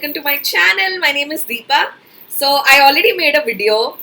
welcome to my channel. My name is Deepa. So I already made a video,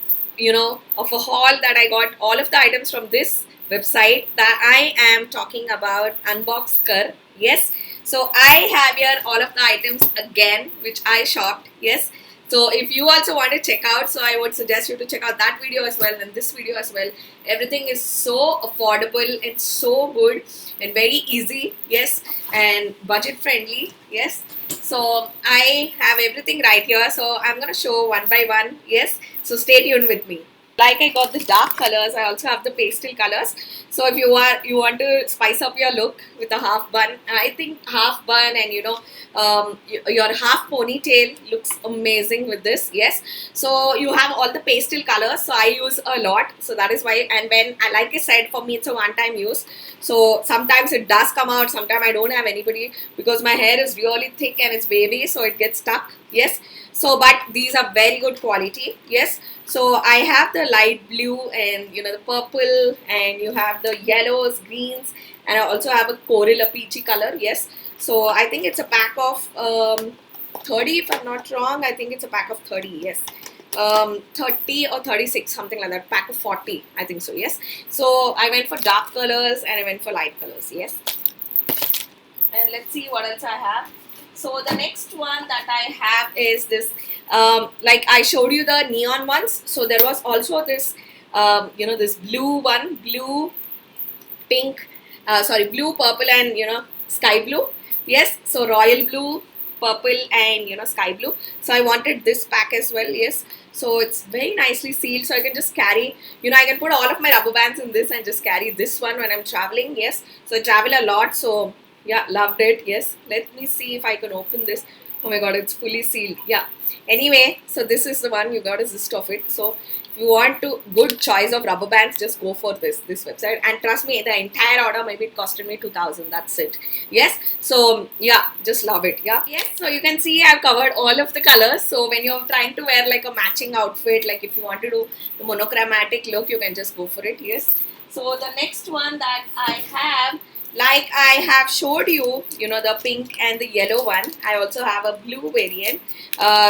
of a haul that I got all of the items from this website that I am talking about, Unboxker. Yes. So I have here all of the items again which I shopped. Yes. So if you also want to check out, so I would suggest you to check out that video as well and this video as well. Everything is so affordable and so good and very easy. Yes. And budget friendly. Yes. So I have everything right here, so I'm gonna show one by one. Yes, so stay tuned with me. Like I got the dark colors, I also have the pastel colors. So if you want to spice up your look with a half bun, I think half bun and your half ponytail looks amazing with this. Yes, so you have all the pastel colors, so I use a lot, so that is why. And when I, like I said, for me it's a one-time use, so sometimes it does come out, sometimes I don't have anybody because my hair is really thick and it's wavy, so it gets stuck. Yes, so but these are very good quality. Yes, so I have the light blue and the purple, and you have the yellows, greens, and I also have a coral, a peachy color. Yes, so I think it's a pack of 30 if I'm not wrong. I think it's a pack of 30. Yes, 30 or 36, something like that. Pack of 40, I think so. Yes, so I went for dark colors and I went for light colors. Yes, and let's see what else I have. So the next one that I have is this, like I showed you the neon ones. So there was also this, this blue one, blue, pink, blue, purple, and sky blue. Yes, so royal blue, purple, and sky blue. So I wanted this pack as well. Yes, so it's very nicely sealed, so I can just carry, I can put all of my rubber bands in this and just carry this one when I'm traveling. Yes, so I travel a lot, so yeah, loved it. Yes, let me see if I can open this. Oh my god, it's fully sealed. Yeah, anyway, so this is the one. You got a gist of it. So if you want to good choice of rubber bands, just go for this website, and trust me, the entire order maybe it costed me 2,000. That's it. Yes, so yeah, just love it. Yeah, yes, so you can see I've covered all of the colors. So when you're trying to wear like a matching outfit, like if you want to do the monochromatic look, you can just go for it. Yes, so the next one that I have, like I have showed you, the pink and the yellow one. I also have a blue variant.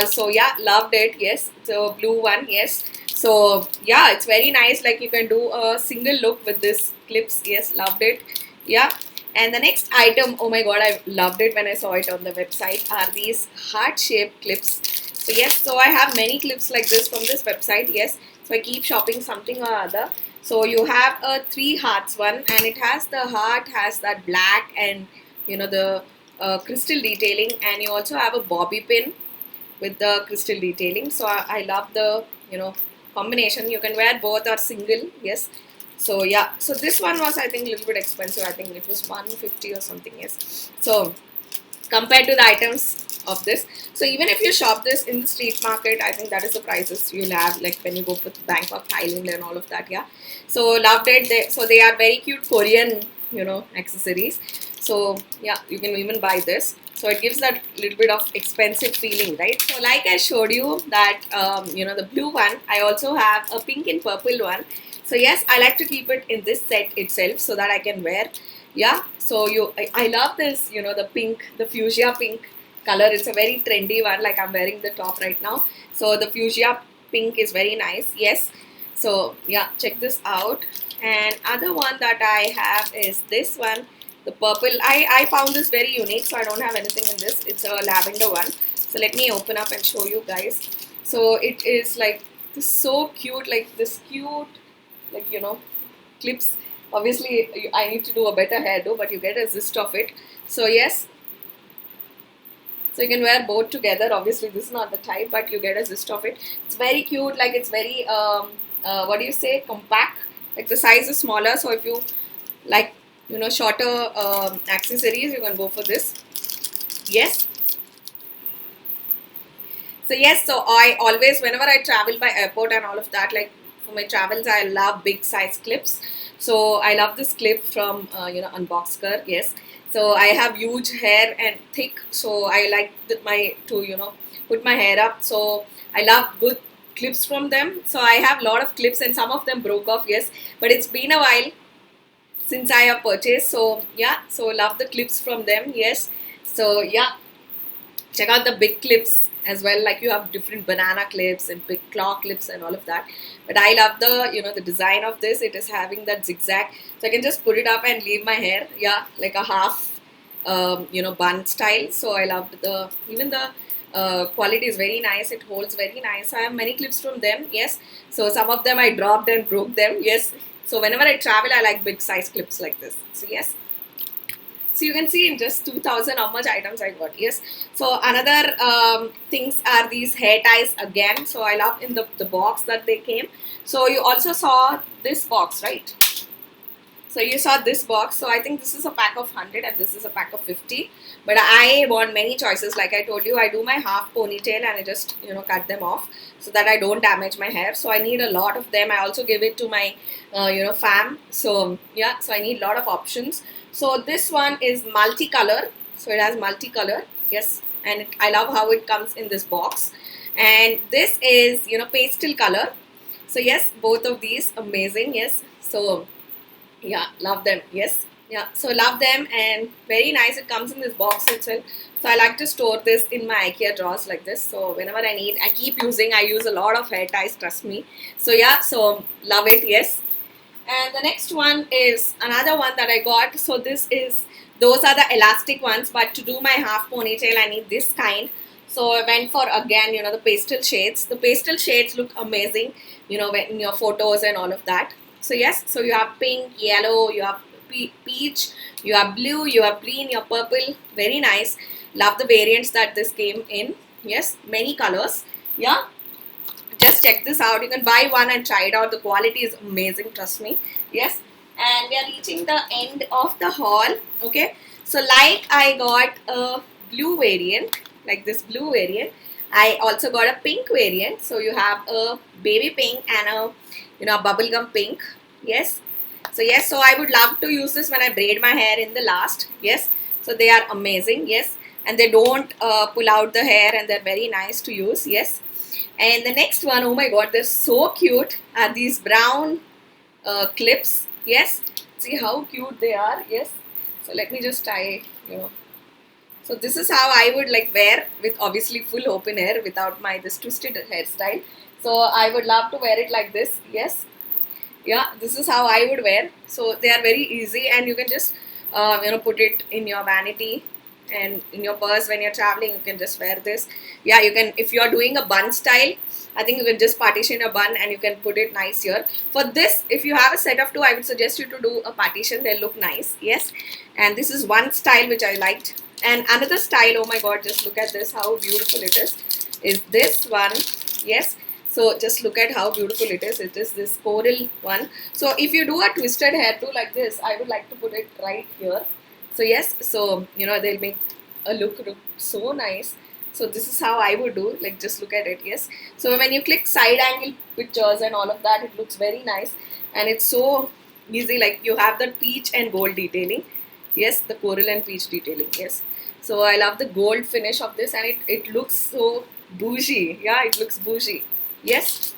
So yeah, loved it. Yes, so blue one. Yes, so yeah, it's very nice. Like you can do a single look with this clips. Yes, loved it. Yeah, and the next item, oh my god, I loved it when I saw it on the website, are these heart-shaped clips. So yes, so I have many clips like this from this website. Yes, so I keep shopping something or other. So you have a 3 hearts one, and it has the heart, has that black and the crystal detailing, and you also have a bobby pin with the crystal detailing. So I love the combination. You can wear both or single. Yes. So yeah. So this one was, I think, a little bit expensive. I think it was 150 or something. Yes. So compared to the items of this, so even if you shop this in the street market, I think that is the prices you'll have, like when you go for Bangkok, Thailand, and all of that. Yeah, so loved it. So they are very cute Korean accessories. So yeah, you can even buy this, so it gives that little bit of expensive feeling, right? So like I showed you that the blue one, I also have a pink and purple one. So yes, I like to keep it in this set itself so that I can wear. Yeah, so I love this, the pink, the fuchsia pink color. It's a very trendy one, like I'm wearing the top right now. So the fuchsia pink is very nice. Yes, so yeah, check this out. And other one that I have is this one, the purple. I found this very unique, so I don't have anything in this. It's a lavender one. So let me open up and show you guys. So it is like this, so cute, like this cute, like clips. Obviously I need to do a better hairdo, but you get a gist of it. So yes, so you can wear both together. Obviously this is not the type, but you get a gist of it. It's very cute, like it's very what do you say, compact, like the size is smaller. So if you like shorter accessories, you can go for this. Yes, so yes, so I always, whenever I travel by airport and all of that, like for my travels, I love big size clips. So I love this clip from Unboxker. Yes, so I have huge hair and thick, so I like my to put my hair up. So I love good clips from them. So I have a lot of clips, and some of them broke off. Yes, but it's been a while since I have purchased. So yeah, so love the clips from them. Yes, so yeah. check out the big clips as well. Like you have different banana clips and big claw clips and all of that. But I love the, the design of this. It is having that zigzag, so I can just put it up and leave my hair, yeah, like a half, bun style. So I loved the, even the quality is very nice. It holds very nice. I have many clips from them. Yes. So some of them I dropped and broke them. Yes. So whenever I travel, I like big size clips like this. So yes. So you can see in just 2000 how much items I got. Yes. So another things are these hair ties again. So I love in the box that they came. So you also saw this box, right? So you saw this box. So I think this is a pack of 100 and this is a pack of 50. But I want many choices. Like I told you, I do my half ponytail and I just, cut them off so that I don't damage my hair. So I need a lot of them. I also give it to my, fam. So yeah, so I need a lot of options. So this one is multicolor. So it has multicolor. Yes. And I love how it comes in this box. And this is, pastel color. So yes, both of these amazing. Yes. So yeah, love them. Yes. Yeah, so love them and very nice. It comes in this box itself. So I like to store this in my IKEA drawers like this. So whenever I need, I keep using. I use a lot of hair ties, trust me. So yeah, so love it. Yes. And the next one is another one that I got. So this is, those are the elastic ones. But to do my half ponytail, I need this kind. So I went for, again, the pastel shades. The pastel shades look amazing, in your photos and all of that. So yes, so you have pink, yellow, you have peach, you have blue, you have green, you have purple. Very nice. Love the variants that this came in. Yes, many colors. Yeah, just check this out. You can buy one and try it out. The quality is amazing, trust me. Yes, and we are reaching the end of the haul. Okay, so like I got a blue variant, like this blue variant. I also got a pink variant. So you have a baby pink and a bubblegum pink. Yes. So yes, so I would love to use this when I braid my hair in the last. Yes. So they are amazing. Yes. And they don't pull out the hair and they're very nice to use. Yes. And the next one, oh my god, they're so cute, are these brown clips. Yes. See how cute they are. Yes. So let me just tie, So this is how I would like wear with obviously full open hair without my this twisted hairstyle. So I would love to wear it like this. Yes. Yeah, this is how I would wear. So they are very easy and you can just put it in your vanity and in your purse when you're traveling. You can just wear this. Yeah, you can, if you're doing a bun style, I think you can just partition a bun and you can put it nice here. For this, if you have a set of two, I would suggest you to do a partition. They'll look nice. Yes. And this is one style which I liked. And another style, oh my god, just look at this, how beautiful it is this one. Yes. So just look at how beautiful it is. It is this coral one. So if you do a twisted hairdo like this, I would like to put it right here. So yes, so they'll make a look so nice. So this is how I would do, like just look at it. Yes. So when you click side angle pictures and all of that, it looks very nice. And it's so easy, like you have the peach and gold detailing. Yes, the coral and peach detailing. Yes. So I love the gold finish of this and it looks so bougie. Yeah, it looks bougie. Yes.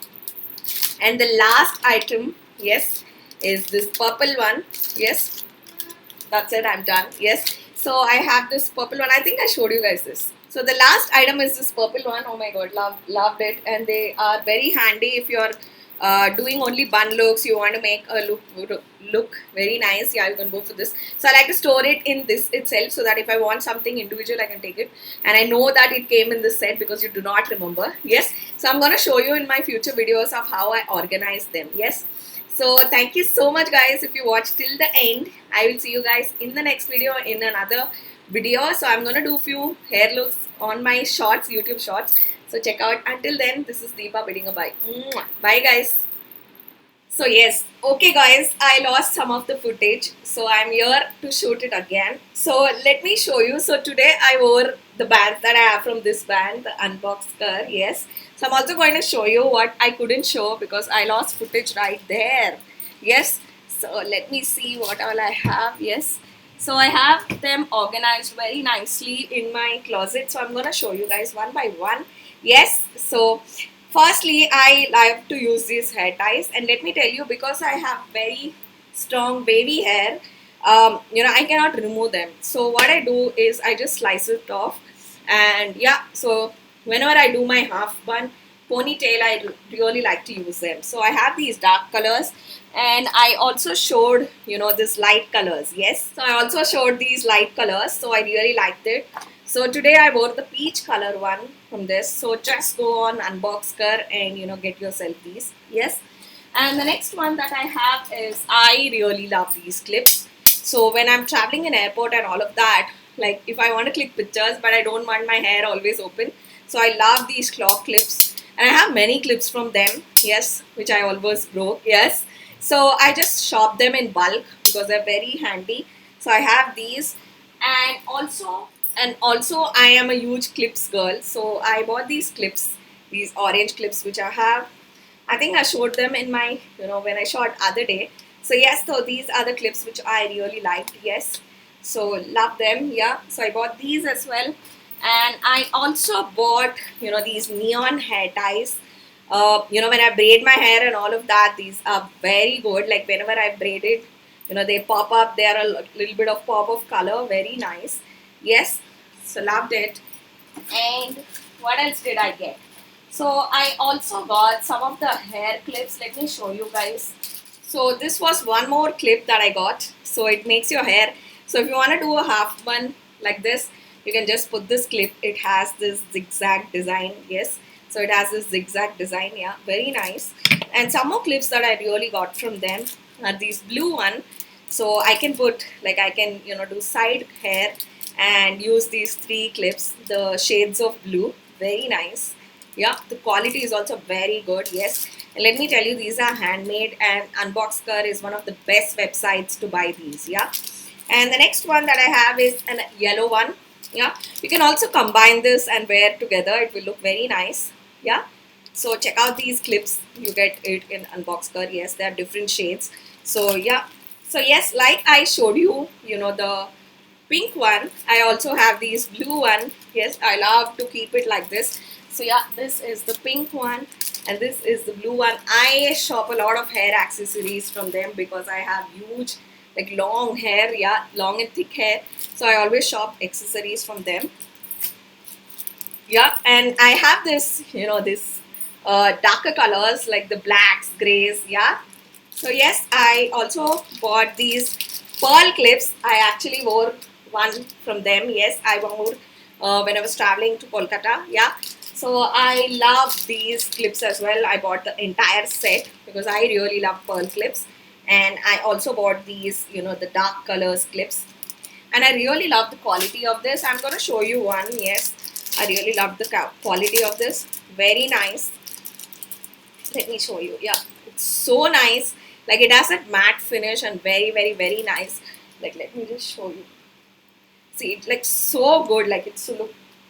And the last item, yes, is this purple one. Yes. That's it, I'm done. Yes. So I have this purple one. I think I showed you guys this. So the last item is this purple one. Oh my god, loved it. And they are very handy if you're doing only bun looks, you want to make a look very nice. Yeah, you can go for this. So I like to store it in this itself so that if I want something individual, I can take it. And I know that it came in this set because you do not remember. Yes. So I'm going to show you in my future videos of how I organize them. Yes. So thank you so much guys if you watched till the end. I will see you guys in the next video in another video. So I'm going to do few hair looks on my shorts, YouTube shorts. So check out. Until then, this is Deepa bidding a bye. Mwah. Bye guys. So yes, okay guys, I lost some of the footage. So I'm here to shoot it again. So let me show you. So today I wore the bands that I have from this band, the Unbox Kar. Yes. So I'm also going to show you what I couldn't show because I lost footage right there. Yes. So let me see what all I have. Yes. So I have them organized very nicely in my closet. So I'm going to show you guys one by one. Yes, so firstly, I like to use these hair ties, and let me tell you, because I have very strong wavy hair, I cannot remove them. So what I do is I just slice it off, And yeah, so whenever I do my half bun ponytail, I really like to use them. So I have these dark colors, and I also showed, this light colors. Yes, so I also showed these light colors, so I really liked it. So today I wore the peach color one from this. So just go on Unboxer and get yourself these. Yes. And the next one that I have is, I really love these clips. So when I'm traveling in airport and all of that, like if I want to click pictures but I don't want my hair always open, so I love these claw clips, and I have many clips from them. Yes, which I always broke. Yes, so I just shop them in bulk because they're very handy. So I have these, and also I am a huge clips girl. So I bought these clips, these orange clips, which I have. I think I showed them in my, when I shot other day. So yes, so these are the clips which I really liked. Yes, so love them. Yeah, so I bought these as well, and I also bought, these neon hair ties. When I braid my hair and all of that, these are very good. Like whenever I braid it, they pop up. They are a little bit of pop of color. Very nice. Yes, so loved it. And what else did I get? So I also got some of the hair clips. Let me show you guys. So this was one more clip that I got. So it makes your hair. So if you want to do a half bun like this, you can just put this clip. It has this zigzag design. Yes. So it has this zigzag design. Yeah, very nice. And some more clips that I really got from them are these blue one. So I can put, like I can, do side hair and use these three clips, the shades of blue. Very nice. Yeah, the quality is also very good. Yes, and let me tell you, these are handmade, and Unboxer is one of the best websites to buy these. Yeah, and the next one that I have is a yellow one. Yeah, you can also combine this and wear together. It will look very nice. Yeah, so check out these clips. You get it in Unboxer. Yes, they are different shades. So yeah, so yes, like I showed you, the pink one. I also have these blue one. Yes, I love to keep it like this. So yeah, this is the pink one, and this is the blue one. I shop a lot of hair accessories from them because I have huge, like long hair. Yeah, long and thick hair. So I always shop accessories from them. Yeah, and I have this, this darker colors like the blacks, grays. Yeah. So yes, I also bought these pearl clips. I actually wore one from them. Yes, I wore when I was traveling to Kolkata. Yeah. So I love these clips as well. I bought the entire set because I really love pearl clips. And I also bought these, the dark colors clips. And I really love the quality of this. I'm going to show you one. Yes, I really love the quality of this. Very nice. Let me show you. Yeah, it's so nice. Like it has that matte finish and very, very, very nice. Like let me just show you. See, it's like so good. Like it's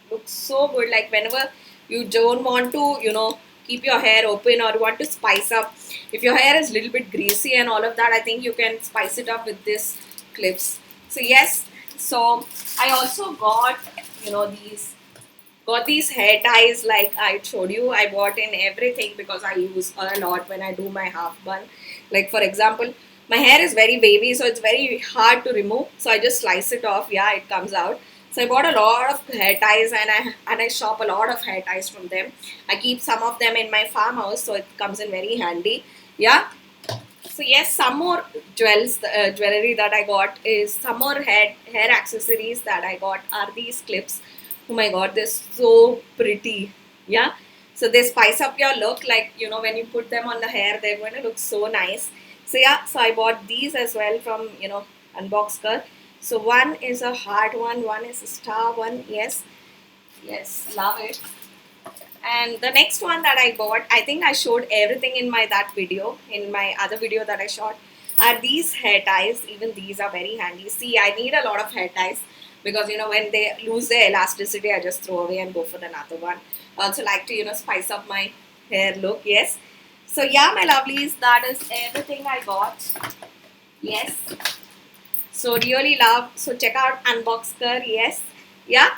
looks so good. Like whenever you don't want to, keep your hair open or want to spice up. If your hair is a little bit greasy and all of that, I think you can spice it up with this clips. So yes, so I also got, these hair ties like I showed you. I bought in everything because I use a lot when I do my half bun. Like for example, my hair is very wavy, so it's very hard to remove. So I just slice it off. Yeah, it comes out. So I bought a lot of hair ties, and I shop a lot of hair ties from them. I keep some of them in my farmhouse, so it comes in very handy. Yeah. So yes, some more jewelry that I got is some more hair accessories that I got are these clips. Oh my god, they're so pretty. Yeah. So they spice up your look, like when you put them on the hair, they're going to look so nice. So yeah, so I bought these as well from Unboxer. So one is a heart one is a star one. Yes, yes, love it. And the next one that I got, I think I showed everything in my other video that I shot, are these hair ties. Even these are very handy. See, I need a lot of hair ties because when they lose their elasticity, I just throw away and go for another one. I also like to spice up my hair look. Yes. So yeah, my lovelies, that is everything I got. Yes. So really love. So check out Unboxer. Yes. Yeah.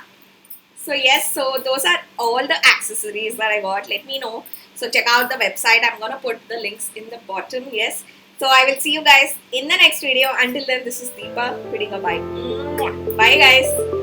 So yes, so those are all the accessories that I got. Let me know. So check out the website. I'm gonna put the links in the bottom. Yes. So I will see you guys in the next video. Until then, this is Deepa bidding a bye. Bye guys.